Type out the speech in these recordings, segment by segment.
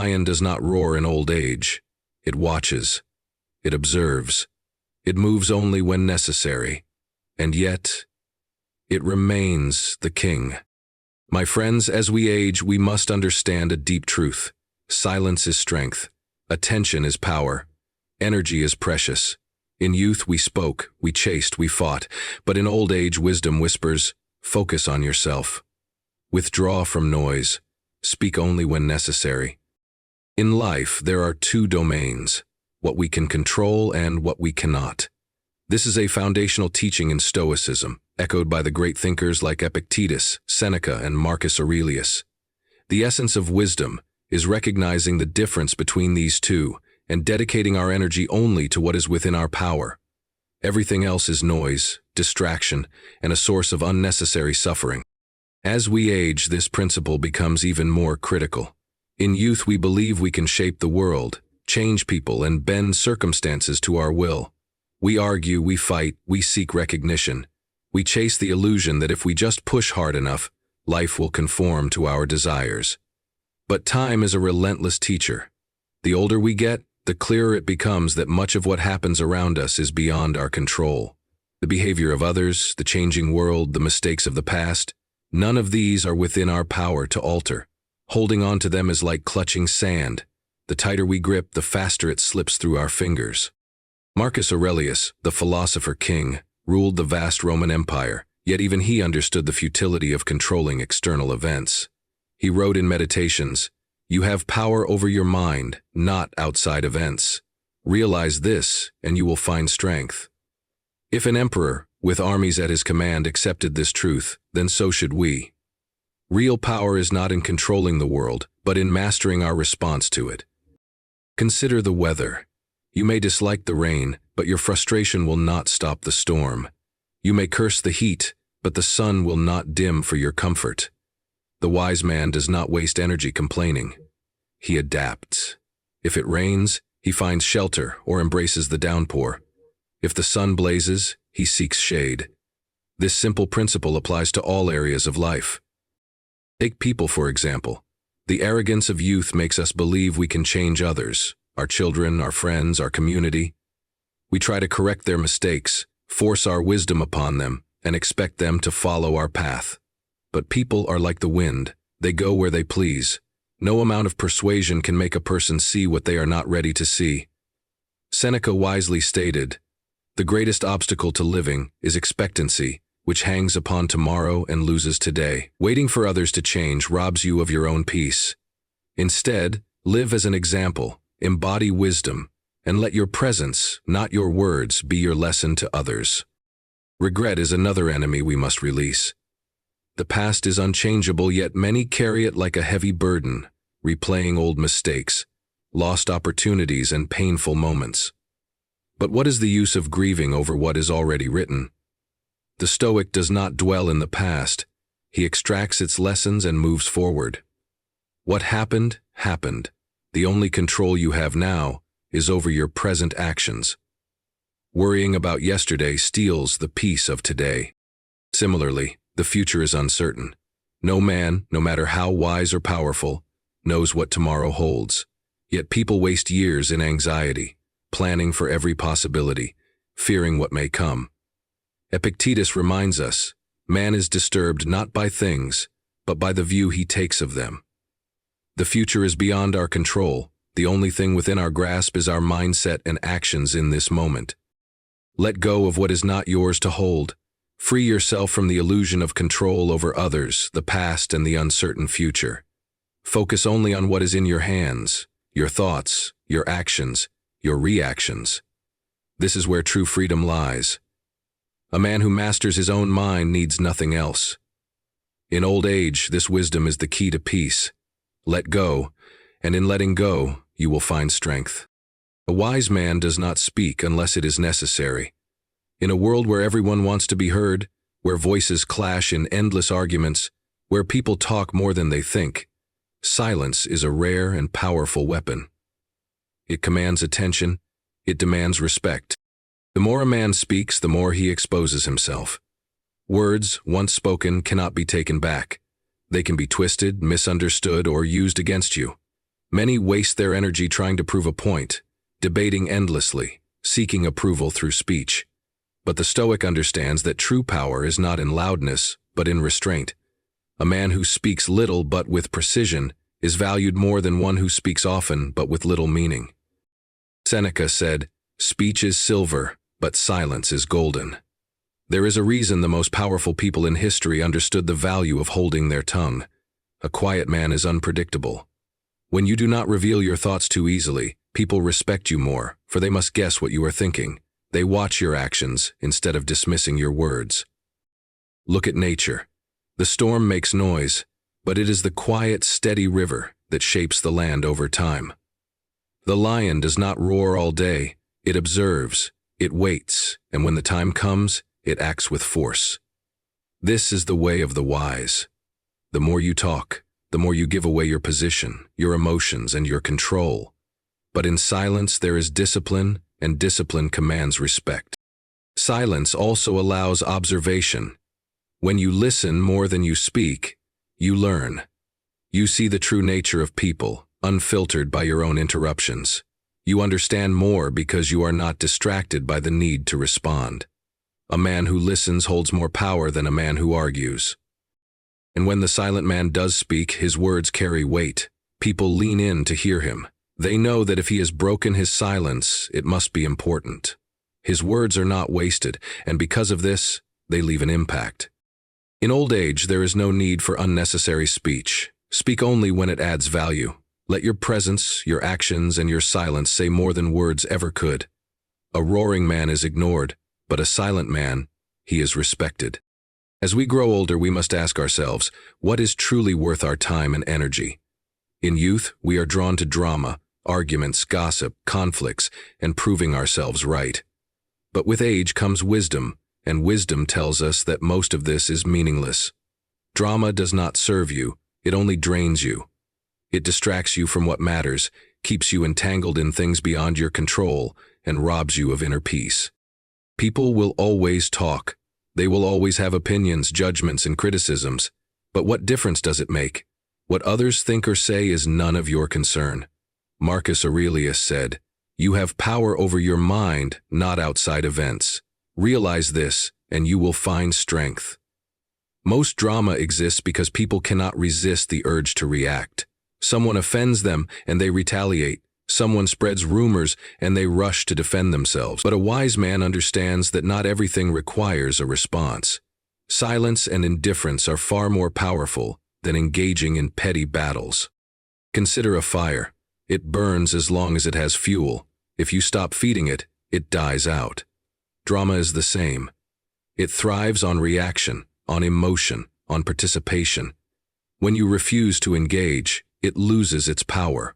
lion does not roar in old age. It watches. It observes. It moves only when necessary. And yet, it remains the king. My friends, as we age, we must understand a deep truth. Silence is strength. Attention is power. Energy is precious. In youth we spoke, we chased, we fought. But in old age wisdom whispers, focus on yourself. Withdraw from noise. Speak only when necessary. In life, there are two domains, what we can control and what we cannot. This is a foundational teaching in Stoicism, echoed by the great thinkers like Epictetus, Seneca, and Marcus Aurelius. The essence of wisdom is recognizing the difference between these two and dedicating our energy only to what is within our power. Everything else is noise, distraction, and a source of unnecessary suffering. As we age, this principle becomes even more critical. In youth, we believe we can shape the world, change people, and bend circumstances to our will. We argue, we fight, we seek recognition. We chase the illusion that if we just push hard enough, life will conform to our desires. But time is a relentless teacher. The older we get, the clearer it becomes that much of what happens around us is beyond our control. The behavior of others, the changing world, the mistakes of the past, none of these are within our power to alter. Holding on to them is like clutching sand. The tighter we grip, the faster it slips through our fingers. Marcus Aurelius, the philosopher king, ruled the vast Roman Empire, yet even he understood the futility of controlling external events. He wrote in Meditations, "You have power over your mind, not outside events. Realize this, and you will find strength." If an emperor, with armies at his command, accepted this truth, then so should we. Real power is not in controlling the world, but in mastering our response to it. Consider the weather. You may dislike the rain, but your frustration will not stop the storm. You may curse the heat, but the sun will not dim for your comfort. The wise man does not waste energy complaining. He adapts. If it rains, he finds shelter or embraces the downpour. If the sun blazes, he seeks shade. This simple principle applies to all areas of life. Take people, for example. The arrogance of youth makes us believe we can change others, our children, our friends, our community. We try to correct their mistakes, force our wisdom upon them, and expect them to follow our path. But people are like the wind. They go where they please. No amount of persuasion can make a person see what they are not ready to see. Seneca wisely stated, "The greatest obstacle to living is expectancy, which hangs upon tomorrow and loses today." Waiting for others to change robs you of your own peace. Instead, live as an example, embody wisdom, and let your presence, not your words, be your lesson to others. Regret is another enemy we must release. The past is unchangeable, yet many carry it like a heavy burden, replaying old mistakes, lost opportunities, and painful moments. But what is the use of grieving over what is already written? The Stoic does not dwell in the past. He extracts its lessons and moves forward. What happened, happened. The only control you have now is over your present actions. Worrying about yesterday steals the peace of today. Similarly, the future is uncertain. No man, no matter how wise or powerful, knows what tomorrow holds. Yet people waste years in anxiety, planning for every possibility, fearing what may come. Epictetus reminds us, man is disturbed not by things, but by the view he takes of them. The future is beyond our control. The only thing within our grasp is our mindset and actions in this moment. Let go of what is not yours to hold. Free yourself from the illusion of control over others, the past, and the uncertain future. Focus only on what is in your hands, your thoughts, your actions, your reactions. This is where true freedom lies. A man who masters his own mind needs nothing else. In old age, this wisdom is the key to peace. Let go, and in letting go, you will find strength. A wise man does not speak unless it is necessary. In a world where everyone wants to be heard, where voices clash in endless arguments, where people talk more than they think, silence is a rare and powerful weapon. It commands attention. It demands respect. The more a man speaks, the more he exposes himself. Words, once spoken, cannot be taken back. They can be twisted, misunderstood, or used against you. Many waste their energy trying to prove a point, debating endlessly, seeking approval through speech. But the Stoic understands that true power is not in loudness, but in restraint. A man who speaks little but with precision is valued more than one who speaks often but with little meaning. Seneca said, "Speech is silver, but silence is golden." There is a reason the most powerful people in history understood the value of holding their tongue. A quiet man is unpredictable. When you do not reveal your thoughts too easily, people respect you more, for they must guess what you are thinking. They watch your actions instead of dismissing your words. Look at nature. The storm makes noise, but it is the quiet, steady river that shapes the land over time. The lion does not roar all day. It observes, it waits, and when the time comes, it acts with force. This is the way of the wise. The more you talk, the more you give away your position, your emotions, and your control. But in silence there is discipline, and discipline commands respect. Silence also allows observation. When you listen more than you speak, you learn. You see the true nature of people, unfiltered by your own interruptions. You understand more because you are not distracted by the need to respond. A man who listens holds more power than a man who argues. And when the silent man does speak, his words carry weight. People lean in to hear him. They know that if he has broken his silence, it must be important. His words are not wasted, and because of this, they leave an impact. In old age, there is no need for unnecessary speech. Speak only when it adds value. Let your presence, your actions, and your silence say more than words ever could. A roaring man is ignored, but a silent man, he is respected. As we grow older, we must ask ourselves, what is truly worth our time and energy? In youth, we are drawn to drama, arguments, gossip, conflicts, and proving ourselves right. But with age comes wisdom, and wisdom tells us that most of this is meaningless. Drama does not serve you, it only drains you. It distracts you from what matters, keeps you entangled in things beyond your control, and robs you of inner peace. People will always talk. They will always have opinions, judgments, and criticisms. But what difference does it make? What others think or say is none of your concern. Marcus Aurelius said, "You have power over your mind, not outside events. Realize this, and you will find strength." Most drama exists because people cannot resist the urge to react. Someone offends them, and they retaliate. Someone spreads rumors, and they rush to defend themselves. But a wise man understands that not everything requires a response. Silence and indifference are far more powerful than engaging in petty battles. Consider a fire. It burns as long as it has fuel. If you stop feeding it, it dies out. Drama is the same. It thrives on reaction, on emotion, on participation. When you refuse to engage, it loses its power.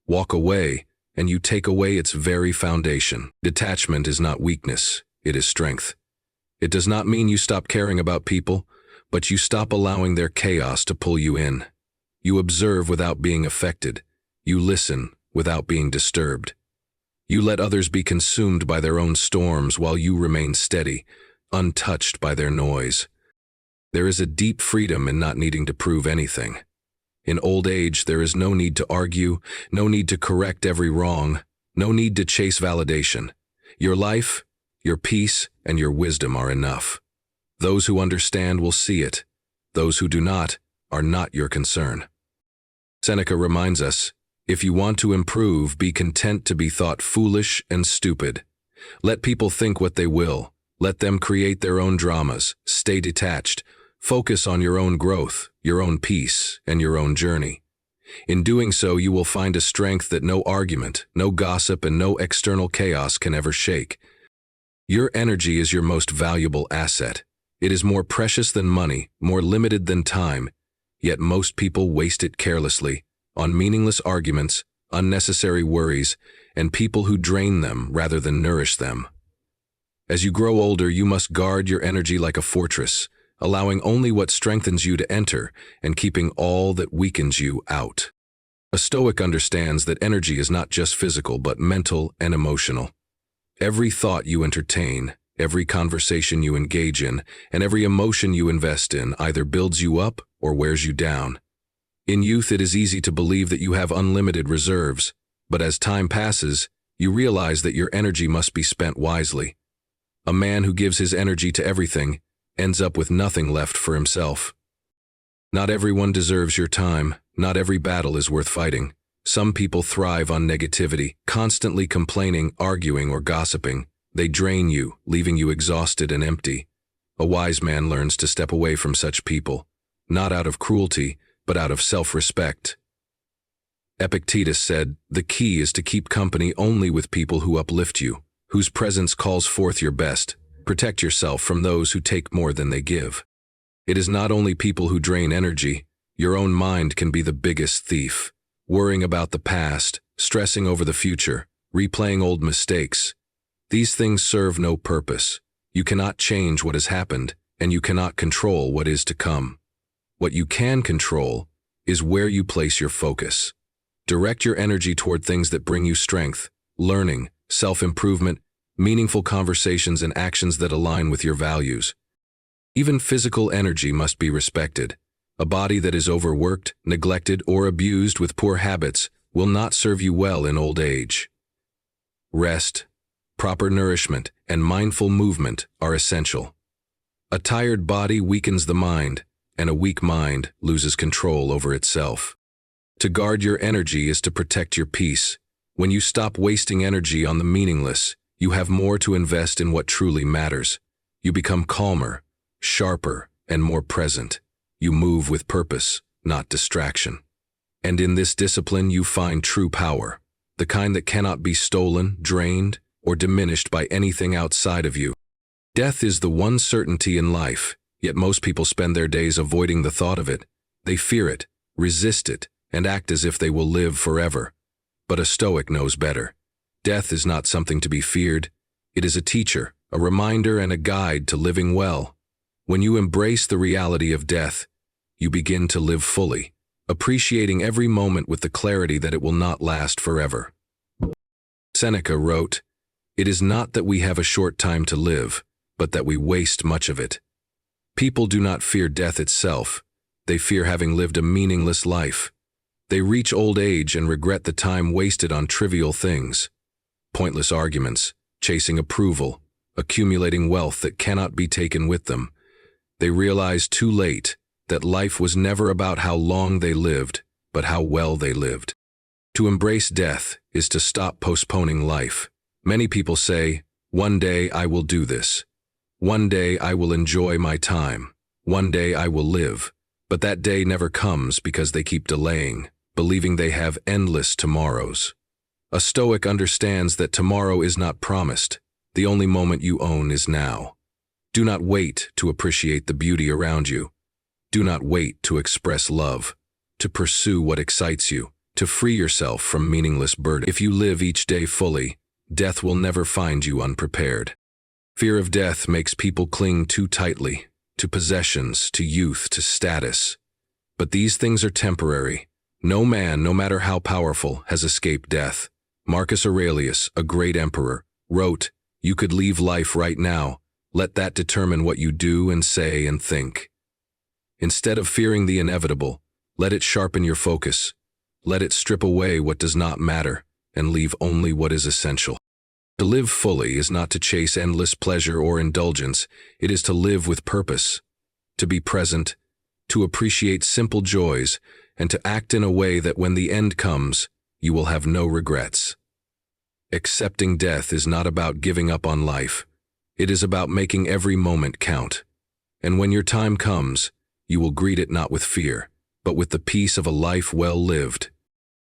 Walk away, and you take away its very foundation. Detachment is not weakness, it is strength. It does not mean you stop caring about people, but you stop allowing their chaos to pull you in. You observe without being affected. You listen without being disturbed. You let others be consumed by their own storms while you remain steady, untouched by their noise. There is a deep freedom in not needing to prove anything. In old age, there is no need to argue, no need to correct every wrong, no need to chase validation. Your life, your peace, and your wisdom are enough. Those who understand will see it. Those who do not are not your concern. Seneca reminds us, if you want to improve, be content to be thought foolish and stupid. Let people think what they will. Let them create their own dramas. Stay detached. Focus on your own growth, your own peace, and your own journey. In doing so, you will find a strength that no argument, no gossip, and no external chaos can ever shake. Your energy is your most valuable asset. It is more precious than money, more limited than time, yet most people waste it carelessly, on meaningless arguments, unnecessary worries, and people who drain them rather than nourish them. As you grow older, you must guard your energy like a fortress, allowing only what strengthens you to enter and keeping all that weakens you out. A Stoic understands that energy is not just physical but mental and emotional. Every thought you entertain, every conversation you engage in, and every emotion you invest in either builds you up or wears you down. In youth, it is easy to believe that you have unlimited reserves, but as time passes, you realize that your energy must be spent wisely. A man who gives his energy to everything ends up with nothing left for himself. Not everyone deserves your time. Not every battle is worth fighting. Some people thrive on negativity, constantly complaining, arguing, or gossiping. They drain you, leaving you exhausted and empty. A wise man learns to step away from such people, not out of cruelty, but out of self-respect. Epictetus said, "The key is to keep company only with people who uplift you, whose presence calls forth your best. Protect yourself from those who take more than they give." It is not only people who drain energy. Your own mind can be the biggest thief. Worrying about the past, stressing over the future, replaying old mistakes. These things serve no purpose. You cannot change what has happened, and you cannot control what is to come. What you can control is where you place your focus. Direct your energy toward things that bring you strength, learning, self-improvement, meaningful conversations, and actions that align with your values. Even physical energy must be respected. A body that is overworked, neglected, or abused with poor habits will not serve you well in old age. Rest, proper nourishment, and mindful movement are essential. A tired body weakens the mind, and a weak mind loses control over itself. To guard your energy is to protect your peace. When you stop wasting energy on the meaningless, you have more to invest in what truly matters. You become calmer, sharper, and more present. You move with purpose, not distraction. And in this discipline you find true power, the kind that cannot be stolen, drained, or diminished by anything outside of you. Death is the one certainty in life, yet most people spend their days avoiding the thought of it. They fear it, resist it, and act as if they will live forever. But a Stoic knows better. Death is not something to be feared. It is a teacher, a reminder, and a guide to living well. When you embrace the reality of death, you begin to live fully, appreciating every moment with the clarity that it will not last forever. Seneca wrote, "It is not that we have a short time to live, but that we waste much of it." People do not fear death itself. They fear having lived a meaningless life. They reach old age and regret the time wasted on trivial things. Pointless arguments, chasing approval, accumulating wealth that cannot be taken with them. They realize too late that life was never about how long they lived, but how well they lived. To embrace death is to stop postponing life. Many people say, "One day I will do this. One day I will enjoy my time. One day I will live." But that day never comes because they keep delaying, believing they have endless tomorrows. A Stoic understands that tomorrow is not promised. The only moment you own is now. Do not wait to appreciate the beauty around you. Do not wait to express love, to pursue what excites you, to free yourself from meaningless burden. If you live each day fully, death will never find you unprepared. Fear of death makes people cling too tightly to possessions, to youth, to status. But these things are temporary. No man, no matter how powerful, has escaped death. Marcus Aurelius, a great emperor, wrote, "You could leave life right now. Let that determine what you do and say and think." Instead of fearing the inevitable, let it sharpen your focus. Let it strip away what does not matter and leave only what is essential. To live fully is not to chase endless pleasure or indulgence. It is to live with purpose, to be present, to appreciate simple joys, and to act in a way that when the end comes, you will have no regrets. Accepting death is not about giving up on life. It is about making every moment count. And when your time comes, you will greet it not with fear, but with the peace of a life well lived.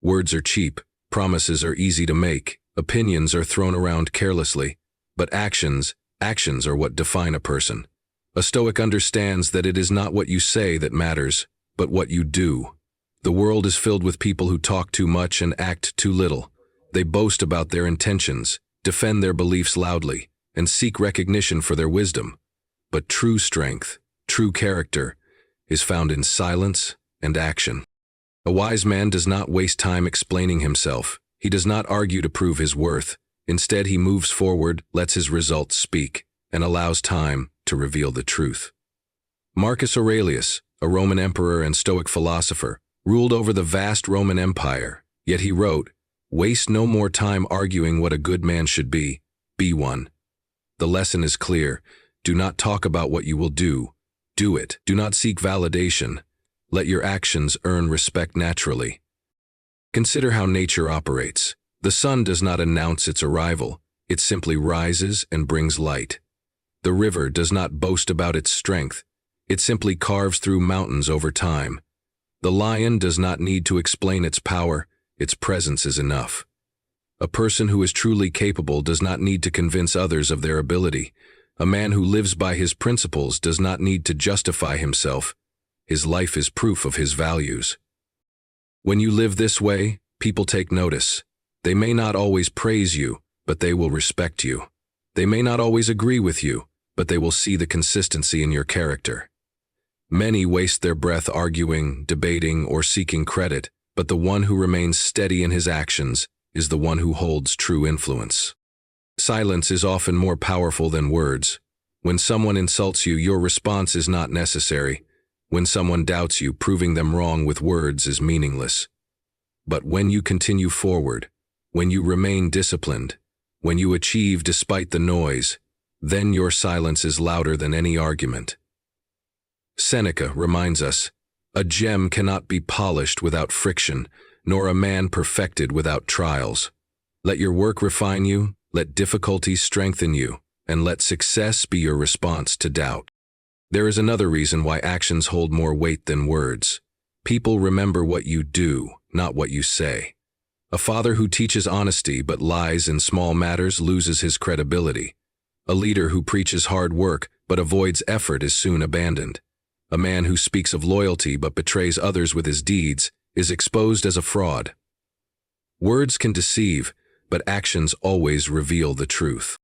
Words are cheap, promises are easy to make, opinions are thrown around carelessly, but actions are what define a person. A Stoic understands that it is not what you say that matters, but what you do. The world is filled with people who talk too much and act too little. They boast about their intentions, defend their beliefs loudly, and seek recognition for their wisdom. But true strength, true character, is found in silence and action. A wise man does not waste time explaining himself. He does not argue to prove his worth. Instead, he moves forward, lets his results speak, and allows time to reveal the truth. Marcus Aurelius, a Roman emperor and Stoic philosopher, ruled over the vast Roman Empire, yet he wrote, "Waste no more time arguing what a good man should be one." The lesson is clear. Do not talk about what you will do it. Do not seek validation. Let your actions earn respect naturally. Consider how nature operates. The sun does not announce its arrival. It simply rises and brings light. The river does not boast about its strength. It simply carves through mountains over time. The lion does not need to explain its power. Its presence is enough. A person who is truly capable does not need to convince others of their ability. A man who lives by his principles does not need to justify himself. His life is proof of his values. When you live this way, people take notice. They may not always praise you, but they will respect you. They may not always agree with you, but they will see the consistency in your character. Many waste their breath arguing, debating, or seeking credit, but the one who remains steady in his actions is the one who holds true influence. Silence is often more powerful than words. When someone insults you, your response is not necessary. When someone doubts you, proving them wrong with words is meaningless. But when you continue forward, when you remain disciplined, when you achieve despite the noise, then your silence is louder than any argument. Seneca reminds us, "A gem cannot be polished without friction, nor a man perfected without trials." Let your work refine you, let difficulties strengthen you, and let success be your response to doubt. There is another reason why actions hold more weight than words. People remember what you do, not what you say. A father who teaches honesty but lies in small matters loses his credibility. A leader who preaches hard work but avoids effort is soon abandoned. A man who speaks of loyalty but betrays others with his deeds is exposed as a fraud. Words can deceive, but actions always reveal the truth.